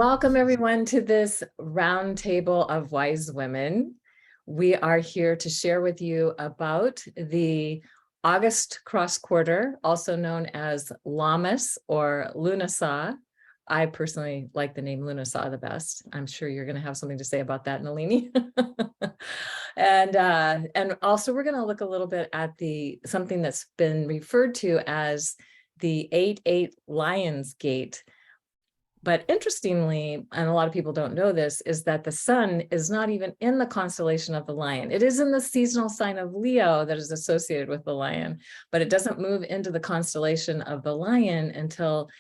Welcome everyone to this roundtable of wise women. We are here to share with you about the August cross quarter, also known as Lammas or Lughnasah. I personally like the name Lughnasah the best. I'm sure you're going to have something to say about that, Nalini. And also we're going to look a little bit at something that's been referred to as the 8-8 Lion's Gate. But interestingly, and a lot of people don't know this, is that the sun is not even in the constellation of the lion. It is in the seasonal sign of Leo that is associated with the lion, but it doesn't move into the constellation of the lion until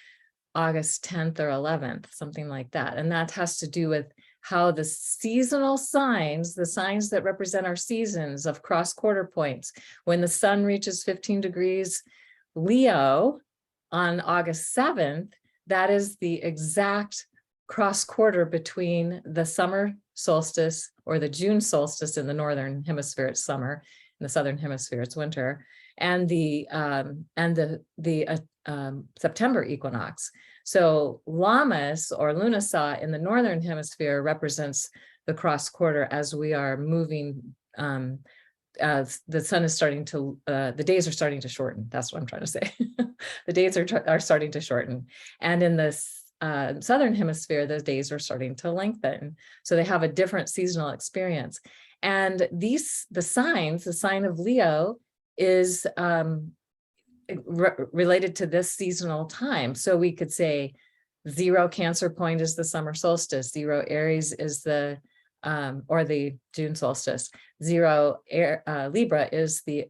August 10th or 11th, something like that. And that has to do with how the seasonal signs, the signs that represent our seasons of cross quarter points, when the sun reaches 15 degrees Leo on August 7th, that is the exact cross quarter between the summer solstice or the June solstice in the northern hemisphere, it's summer, in the southern hemisphere, it's winter, and the September equinox. So Lammas or Lughnasah in the northern hemisphere represents the cross quarter as we are moving. The sun is starting to, the days are starting to shorten. That's what I'm trying to say. The days are starting to shorten. And in the southern hemisphere, the days are starting to lengthen. So they have a different seasonal experience. And the sign of Leo is related to this seasonal time. So we could say 0 Cancer point is the summer solstice, 0 Aries is the or the June solstice, 0 Libra is the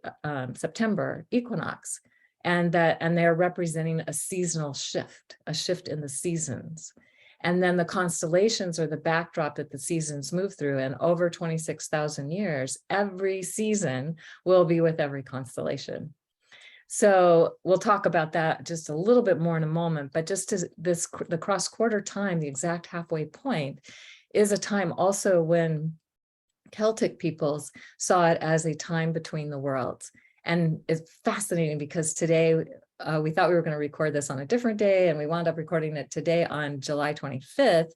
September equinox, and they're representing a seasonal shift, a shift in the seasons. And then the constellations are the backdrop that the seasons move through. And over 26,000 years, every season will be with every constellation. So we'll talk about that just a little bit more in a moment, but just as the cross quarter time, the exact halfway point, is a time also when Celtic peoples saw it as a time between the worlds. And it's fascinating because today we thought we were going to record this on a different day, and we wound up recording it today on July 25th,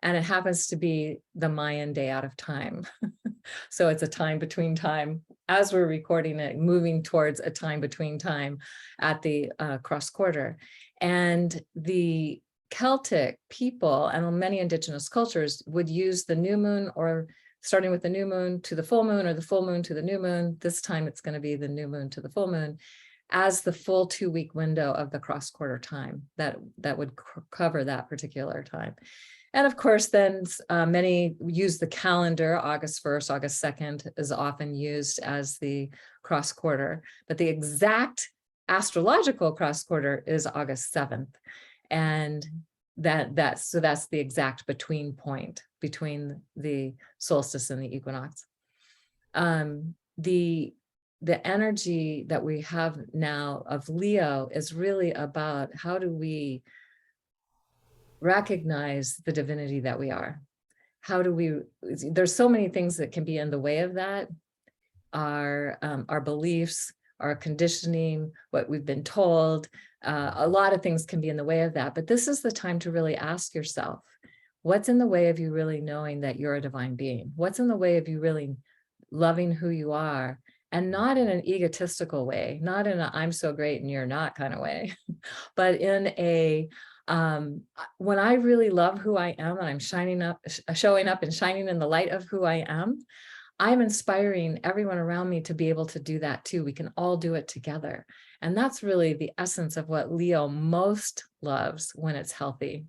and it happens to be the Mayan day out of time. So it's a time between time as we're recording it, moving towards a time between time at the cross quarter. And the Celtic people and many indigenous cultures would use the new moon, or starting with the new moon to the full moon, or the full moon to the new moon. This time it's going to be the new moon to the full moon, as the full 2-week window of the cross quarter time that would cover that particular time. And of course, then many use the calendar. August 1st, August 2nd is often used as the cross quarter, but the exact astrological cross quarter is August 7th. And that's the exact between point between the solstice and the equinox. The energy that we have now of Leo is really about how do we recognize the divinity that we are. How do we, there's so many things that can be in the way of that. Our beliefs, our conditioning, what we've been told, a lot of things can be in the way of that. But this is the time to really ask yourself, what's in the way of you really knowing that you're a divine being? What's in the way of you really loving who you are? And not in an egotistical way, not in a I'm so great and you're not kind of way, but in a when I really love who I am and I'm showing up and shining in the light of who I am, I'm inspiring everyone around me to be able to do that too. We can all do it together. And that's really the essence of what Leo most loves when it's healthy,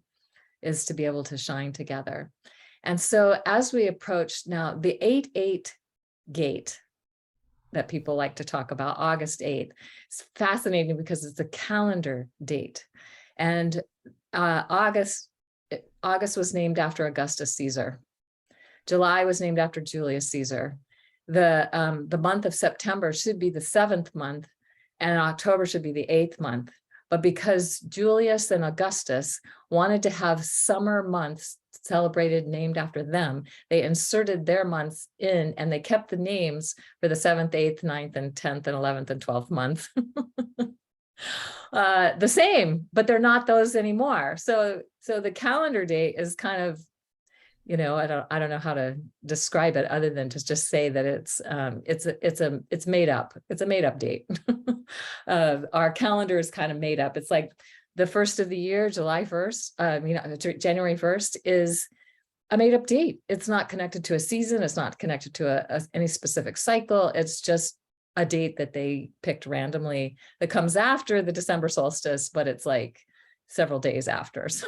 is to be able to shine together. And so as we approach now the 8-8 gate that people like to talk about, August 8th, it's fascinating because it's a calendar date. And August was named after Augustus Caesar. July was named after Julius Caesar. The month of September should be the 7th month, and October should be the 8th month. But because Julius and Augustus wanted to have summer months celebrated named after them, they inserted their months in, and they kept the names for the 7th, 8th, 9th, and 10th, and 11th, and 12th month. The same, but they're not those anymore. So the calendar date is kind of, I don't know how to describe it other than to just say that it's made up. It's a made up date. Our calendar is kind of made up. It's like the first of the year, July 1st, January 1st is a made up date. It's not connected to a season. It's not connected to any specific cycle. It's just a date that they picked randomly that comes after the December solstice, but it's like several days after. So,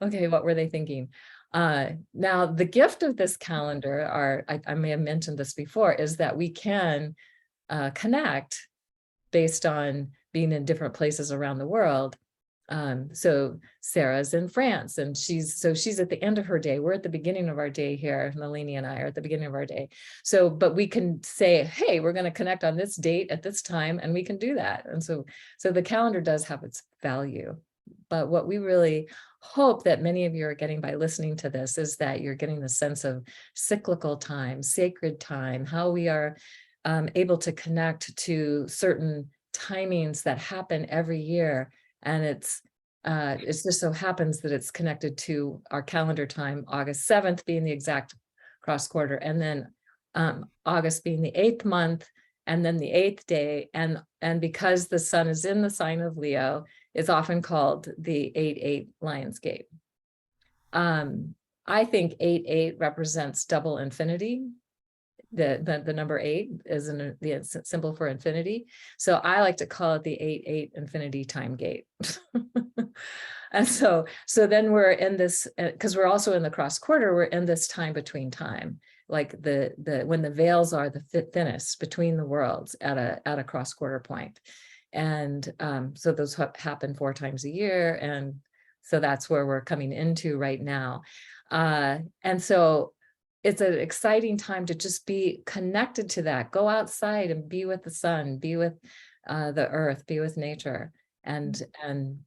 okay, what were they thinking? Now, the gift of this calendar, I may have mentioned this before, is that we can connect based on being in different places around the world. So Sarah's in France, and she's at the end of her day. We're at the beginning of our day here. Nalini and I are at the beginning of our day. So, but we can say, hey, we're going to connect on this date at this time, and we can do that. And so the calendar does have its value. But what we really hope that many of you are getting by listening to this is that you're getting the sense of cyclical time, sacred time, how we are able to connect to certain timings that happen every year. And it just so happens that it's connected to our calendar time, August 7th being the exact cross quarter, and then August being the 8th month, and then the 8th day. And because the sun is in the sign of Leo, it's often called the 8-8 Lion's Gate. I think 8-8 represents double infinity. The number 8 is the symbol for infinity. So I like to call it the 8-8 infinity time gate. And so then we're in this, because we're also in the cross quarter, we're in this time between time, like when the veils are the thinnest between the worlds at a cross quarter point. And so those happen 4 times a year. And so that's where we're coming into right now. And so it's an exciting time to just be connected to that. Go outside and be with the sun, be with the earth, be with nature, and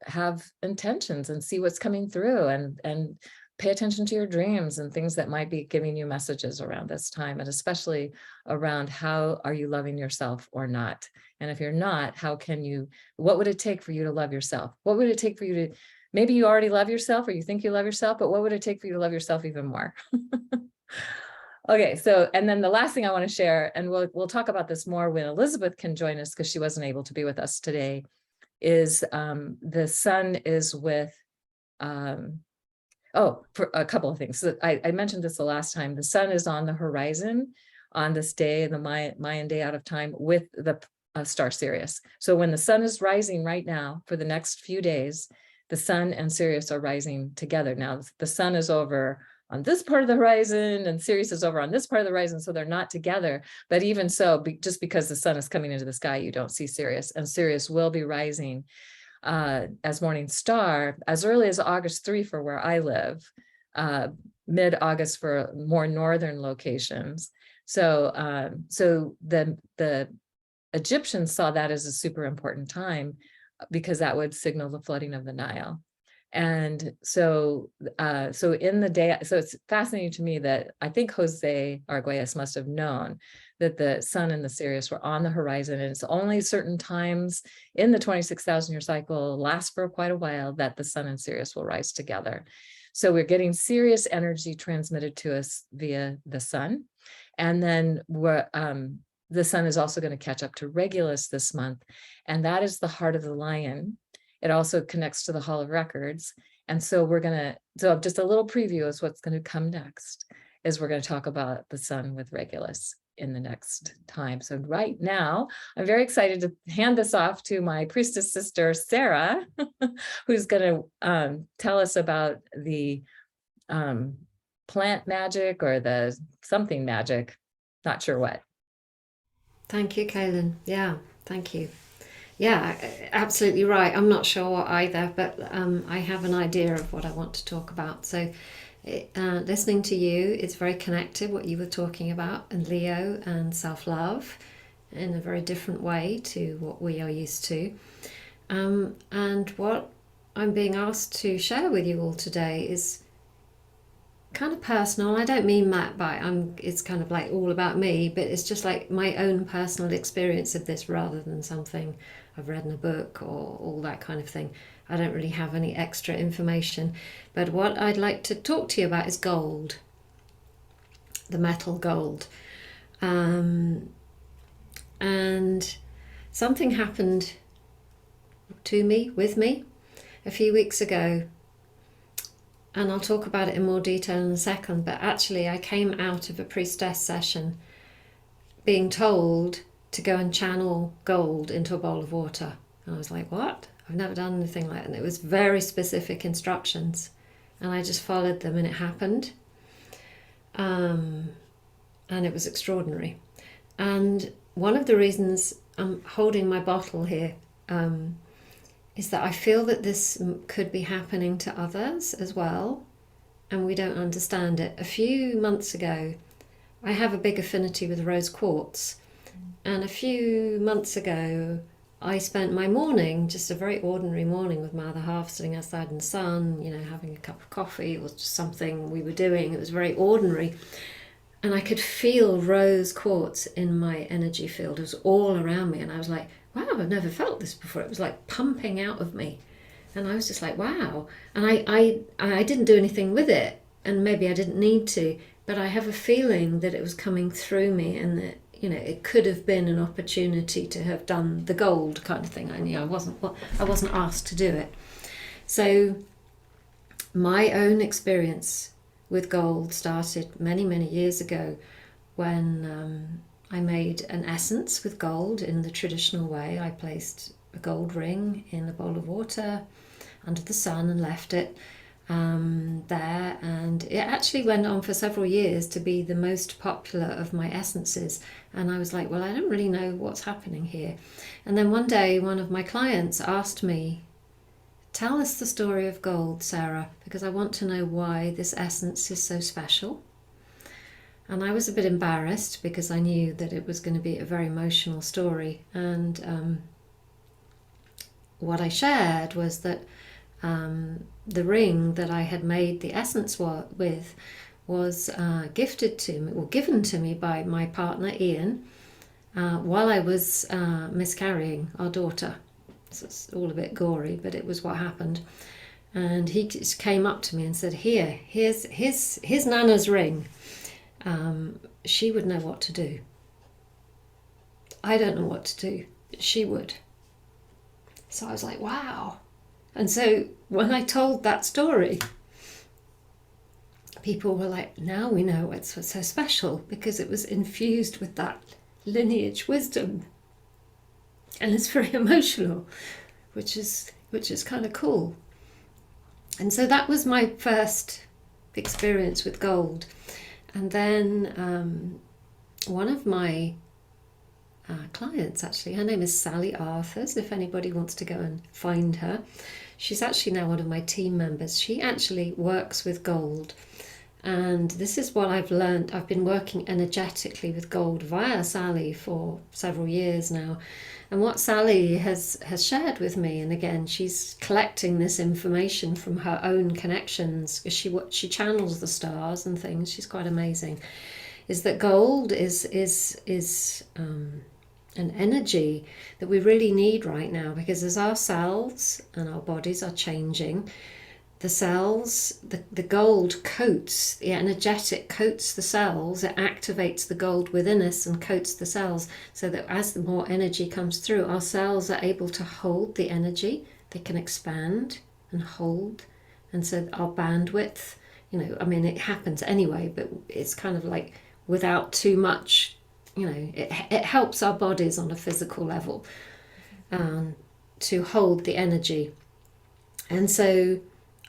have intentions and see what's coming through, and pay attention to your dreams and things that might be giving you messages around this time, and especially around how are you loving yourself or not? And if you're not, what would it take for you to love yourself? What would it take for you to, maybe you already love yourself or you think you love yourself, but what would it take for you to love yourself even more? Okay, so, and then the last thing I want to share, and we'll talk about this more when Elizabeth can join us because she wasn't able to be with us today, is the sun is with, for a couple of things. So I mentioned this the last time. The sun is on the horizon on this day, the Mayan day out of time, with the star Sirius. So when the sun is rising right now for the next few days, the sun and Sirius are rising together. Now, the sun is over on this part of the horizon and Sirius is over on this part of the horizon, so they're not together. But even so, just because the sun is coming into the sky, you don't see Sirius, and Sirius will be rising as morning star as early as August 3 for where I live, mid-August for more northern locations. So the Egyptians saw that as a super important time because that would signal the flooding of the Nile. And so in the day, so it's fascinating to me that I think Jose Arguelles must have known that the sun and the Sirius were on the horizon, and it's only certain times in the 26,000 year cycle, lasts for quite a while, that the sun and Sirius will rise together. So we're getting Sirius energy transmitted to us via the sun. And then the sun is also going to catch up to Regulus this month. And that is the heart of the lion. It also connects to the Hall of Records. And so so just a little preview is what's going to come next, is we're going to talk about the sun with Regulus in the next time. So right now, I'm very excited to hand this off to my priestess sister, Sarah, who's going to tell us about the plant magic or the something magic, not sure what. Thank you, Kaylin. Yeah, thank you. Yeah, absolutely right. I'm not sure what either, but I have an idea of what I want to talk about. So listening to you, it's very connected, what you were talking about, and Leo and self-love in a very different way to what we are used to. And what I'm being asked to share with you all today is kind of personal. I don't mean that by it's kind of like all about me, but it's just like my own personal experience of this rather than something I've read in a book or all that kind of thing. I don't really have any extra information. But what I'd like to talk to you about is gold, the metal gold. And something happened to me, with me, a few weeks ago. And I'll talk about it in more detail in a second, but actually I came out of a priestess session being told to go and channel gold into a bowl of water. And I was like, what? I've never done anything like that. And it was very specific instructions. And I just followed them and it happened. And it was extraordinary. And one of the reasons I'm holding my bottle here is that I feel that this could be happening to others as well, and we don't understand it. A few months ago, I have a big affinity with rose quartz, and a few months ago, I spent my morning, just a very ordinary morning with my other half, sitting outside in the sun, having a cup of coffee. It was just something we were doing. It was very ordinary. And I could feel rose quartz in my energy field. It was all around me, and I was like, wow, I've never felt this before. It was like pumping out of me. And I was just like, wow. And I didn't do anything with it, and maybe I didn't need to, but I have a feeling that it was coming through me, and that, it could have been an opportunity to have done the gold kind of thing. I wasn't asked to do it. So my own experience with gold started many, many years ago when I made an essence with gold in the traditional way. I placed a gold ring in a bowl of water under the sun and left it there, and it actually went on for several years to be the most popular of my essences. And I was like, well, I don't really know what's happening here. And then one day one of my clients asked me, tell us the story of gold, Sarah, because I want to know why this essence is so special. And I was a bit embarrassed because I knew that it was going to be a very emotional story. And what I shared was that the ring that I had made the essence with was gifted to me, or given to me, by my partner Ian while I was miscarrying our daughter. So it's all a bit gory, but it was what happened. And he just came up to me and said, here's Nana's ring. She would know what to do. I don't know what to do. She would. So I was like, wow. And so when I told that story, people were like, now we know what's so special, because it was infused with that lineage wisdom. And it's very emotional, which is kind of cool. And so that was my first experience with gold. And then one of my clients, actually, her name is Sally Arthurs, if anybody wants to go and find her. She's actually now one of my team members. She actually works with gold. And this is what I've learned. I've been working energetically with gold via Sally for several years now. And what Sally has shared with me, and again, she's collecting this information from her own connections, because she channels the stars and things. She's quite amazing. Is that gold is an energy that we really need right now, because as our cells and our bodies are changing, the cells, the gold coats, the energetic coats the cells. It activates the gold within us and coats the cells, so that as the more energy comes through, our cells are able to hold the energy. They can expand and hold. And so our bandwidth, it happens anyway, but it's kind of like without too much, it helps our bodies on a physical level to hold the energy. And so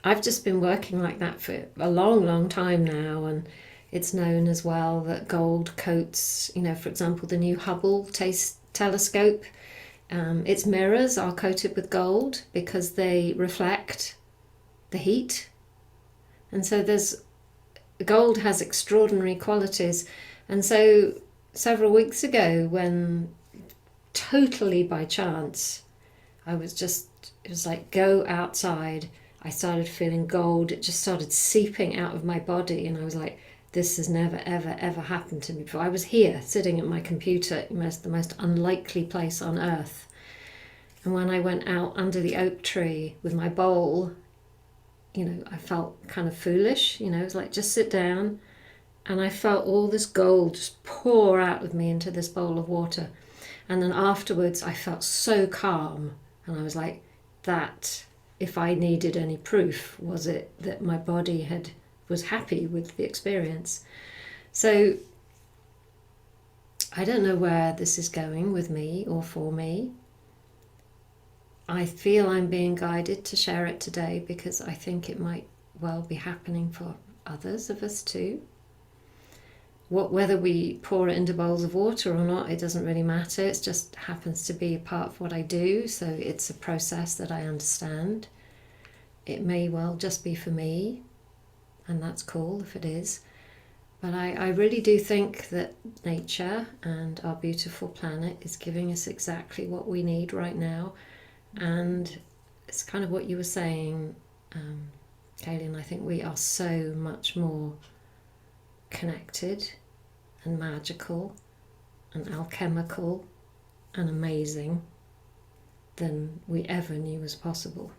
I've just been working like that for a long, long time now, and it's known as well that gold coats, for example, the new Hubble telescope, its mirrors are coated with gold because they reflect the heat. And so gold has extraordinary qualities. And so several weeks ago, when totally by chance, it was like, go outside. I started feeling gold. It just started seeping out of my body, and I was like, this has never, ever, ever happened to me before. I was here sitting at my computer, the most unlikely place on earth. And when I went out under the oak tree with my bowl, I felt kind of foolish. It was like, just sit down. And I felt all this gold just pour out of me into this bowl of water. And then afterwards, I felt so calm. And I was like, that, if I needed any proof, was it that my body was happy with the experience. So I don't know where this is going with me or for me. I feel I'm being guided to share it today because I think it might well be happening for others of us too. Whether we pour it into bowls of water or not, it doesn't really matter. It just happens to be a part of what I do, so it's a process that I understand. It may well just be for me, and that's cool if it is. But I really do think that nature and our beautiful planet is giving us exactly what we need right now. And it's kind of what you were saying, Kaylin. I think we are so much more connected and magical and alchemical and amazing than we ever knew was possible.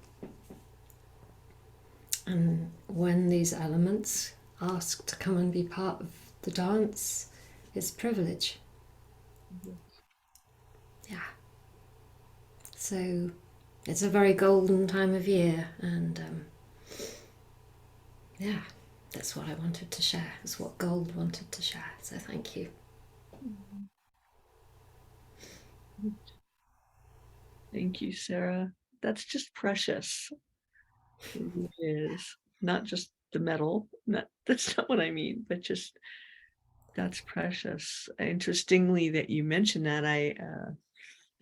And when these elements ask to come and be part of the dance, it's privilege. Yeah. So it's a very golden time of year, and yeah, that's what I wanted to share. It's what gold wanted to share. So thank you. Thank you, Sarah. That's just precious. It really is. Not just the metal. That's not what I mean, but just that's precious. Interestingly, that you mentioned that, I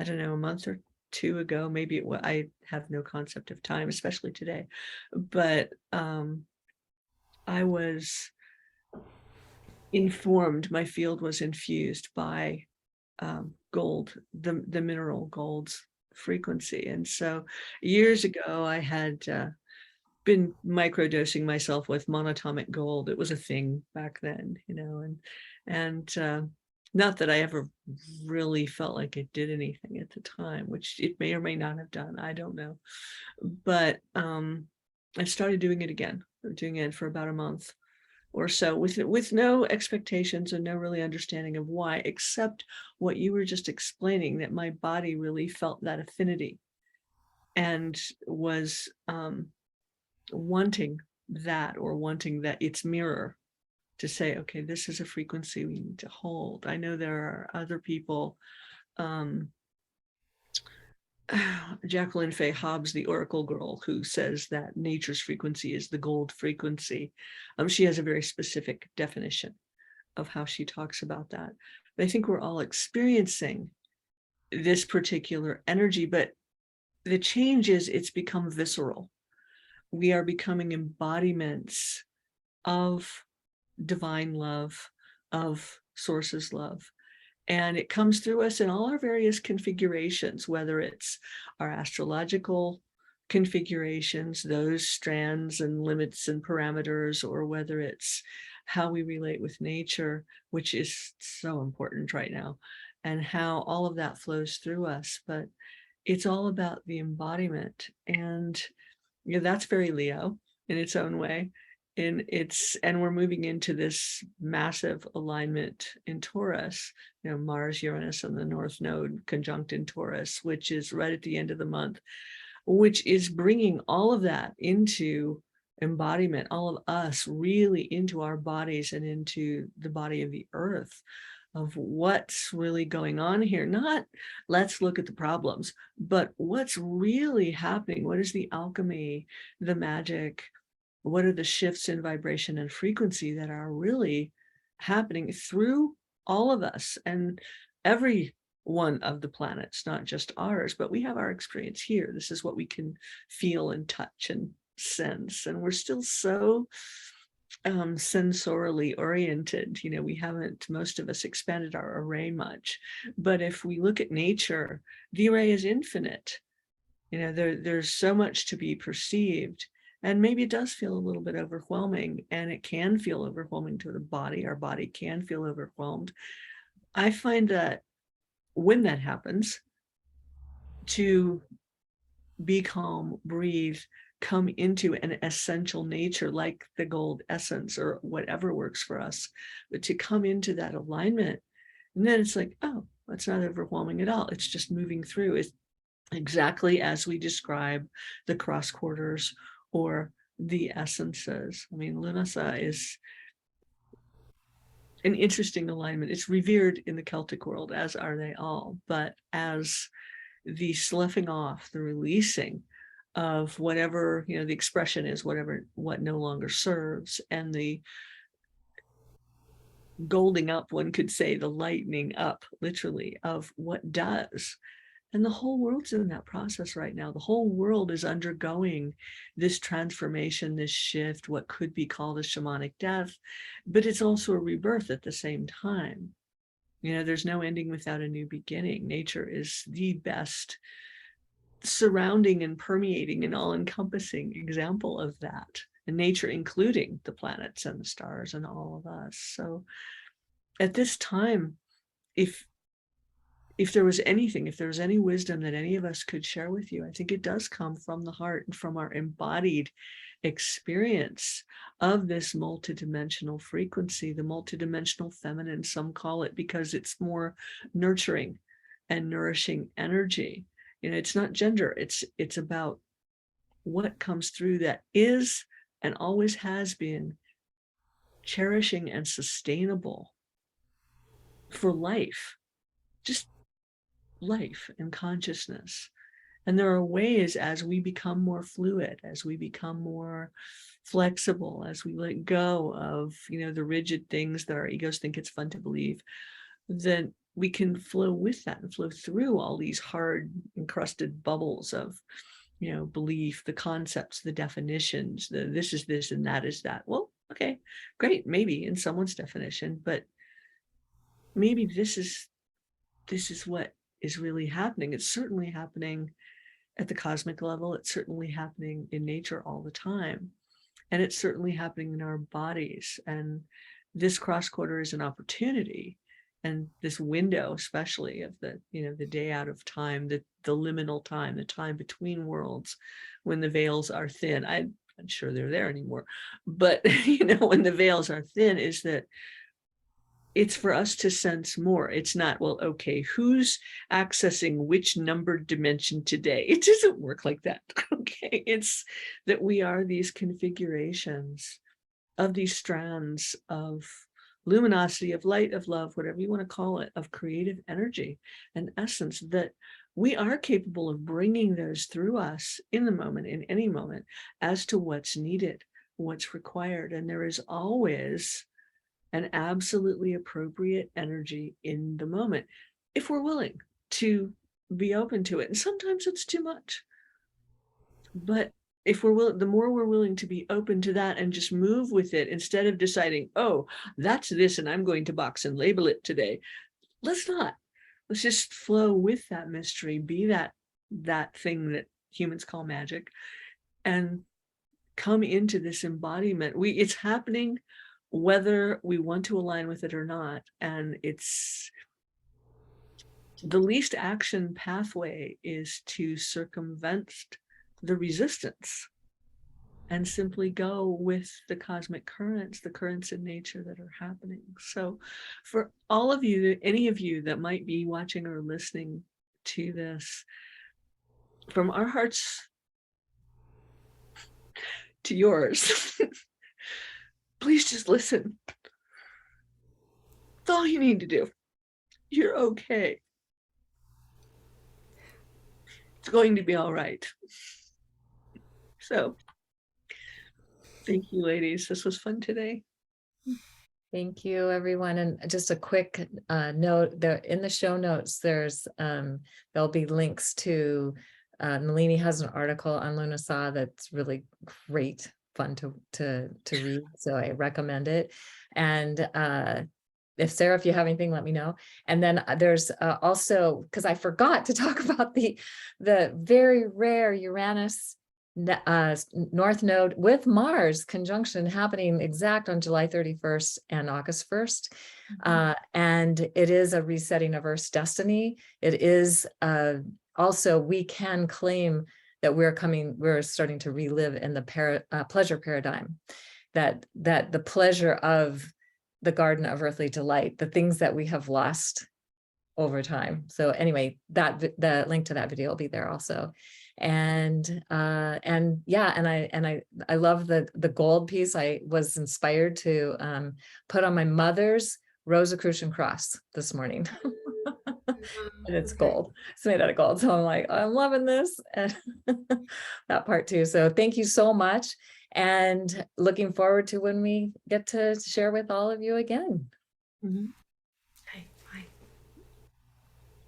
don't know, a month or two ago, maybe I have no concept of time, especially today, but I was informed, my field was infused by gold, the mineral gold's frequency. And so years ago, I had been microdosing myself with monatomic gold. It was a thing back then, and not that I ever really felt like it did anything at the time, which it may or may not have done. I don't know. But I started doing it again, doing it for about a month or so with no expectations and no really understanding of why, except what you were just explaining, that my body really felt that affinity and was wanting that its mirror to say, okay, this is a frequency we need to hold. I know there are other people, Jacqueline Fay Hobbs, the Oracle Girl, who says that nature's frequency is the gold frequency. She has a very specific definition of how she talks about that. But I think we're all experiencing this particular energy, but the change is it's become visceral. We are becoming embodiments of divine love, of source's love. And it comes through us in all our various configurations, whether it's our astrological configurations, those strands and limits and parameters, or whether it's how we relate with nature, which is so important right now, and how all of that flows through us. But it's all about the embodiment. And that's very Leo in its own way. And we're moving into this massive alignment in Taurus, Mars, Uranus, and the North Node conjunct in Taurus, which is right at the end of the month, which is bringing all of that into embodiment, all of us really into our bodies and into the body of the earth, of what's really going on here. Not let's look at the problems, but what's really happening. What is the alchemy, the magic? What are the shifts in vibration and frequency that are really happening through all of us and every one of the planets, not just ours, but we have our experience here. This is what we can feel and touch and sense. And we're still so sensorially oriented. We haven't, most of us, expanded our array much. But if we look at nature, the array is infinite. There's so much to be perceived. And maybe it does feel a little bit overwhelming, and it can feel overwhelming to the body. Our body can feel overwhelmed. I find that when that happens, to be calm, breathe, come into an essential nature like the gold essence or whatever works for us, but to come into that alignment. And then it's like, oh, that's not overwhelming at all. It's just moving through. It's exactly as we describe the cross quarters or the essences. I mean, Lughnasah is an interesting alignment. It's revered in the Celtic world, as are they all, but as the sloughing off, the releasing of whatever, the expression is what no longer serves, and the golding up, one could say, the lightening up, literally, of what does. And the whole world's in that process right now. The whole world is undergoing this transformation, this shift, what could be called a shamanic death, but it's also a rebirth at the same time. There's no ending without a new beginning. Nature is the best surrounding and permeating and all-encompassing example of that. And nature including the planets and the stars and all of us. So at this time, if there was anything, if there was any wisdom that any of us could share with you, I think it does come from the heart and from our embodied experience of this multidimensional frequency, the multidimensional feminine, some call it, because it's more nurturing and nourishing energy. It's not gender, it's about what comes through that is and always has been cherishing and sustainable for life, just life and consciousness. And there are ways, as we become more fluid, as we become more flexible, as we let go of, the rigid things that our egos think it's fun to believe, that we can flow with that and flow through all these hard encrusted bubbles of, belief, the concepts, the definitions, the this is this and that is that. Well, okay, great, maybe in someone's definition, but maybe this is what is really happening. It's certainly happening at the cosmic level. It's certainly happening in nature all the time. And it's certainly happening in our bodies. And this cross quarter is an opportunity. And this window, especially of the day out of time, the liminal time, the time between worlds, when the veils are thin. I'm not sure they're there anymore. But, when the veils are thin, is that it's for us to sense more. It's not, well, okay, who's accessing which numbered dimension today? It doesn't work like that. Okay. It's that we are these configurations of these strands of luminosity, of light, of love, whatever you want to call it, of creative energy and essence, that we are capable of bringing those through us in the moment, in any moment, as to what's needed, what's required. And there is always an absolutely appropriate energy in the moment, if we're willing to be open to it. And sometimes it's too much. But if we're willing, the more we're willing to be open to that and just move with it, instead of deciding, oh, that's this, and I'm going to box and label it today. Let's not. Let's just flow with that mystery, be that thing that humans call magic, and come into this embodiment. It's happening whether we want to align with it or not. And it's the least action pathway is to circumvent the resistance and simply go with the cosmic currents, the currents in nature that are happening. So for all of you, any of you that might be watching or listening to this, from our hearts to yours, please just listen. That's all you need to do. You're okay. It's going to be all right. So thank you, ladies. This was fun today. Thank you, everyone. And just a quick note, there in the show notes, there'll be links to Nalini has an article on Lughnasah that's really great, fun to read. So I recommend it. And Sarah, if you have anything, let me know. And then there's also, because I forgot to talk about the very rare Uranus North Node with Mars conjunction happening exact on July 31st and August 1st. And it is a resetting of Earth's destiny. It is also, we can claim that we're starting to relive in the pleasure paradigm, that the pleasure of the garden of earthly delight, the things that we have lost over time. So anyway, the link to that video will be there also. And yeah, and I love the gold piece. I was inspired to put on my mother's Rosicrucian cross this morning. And it's gold. It's made out of gold. So I'm like, I'm loving this. And that part too. So thank you so much. And looking forward to when we get to share with all of you again.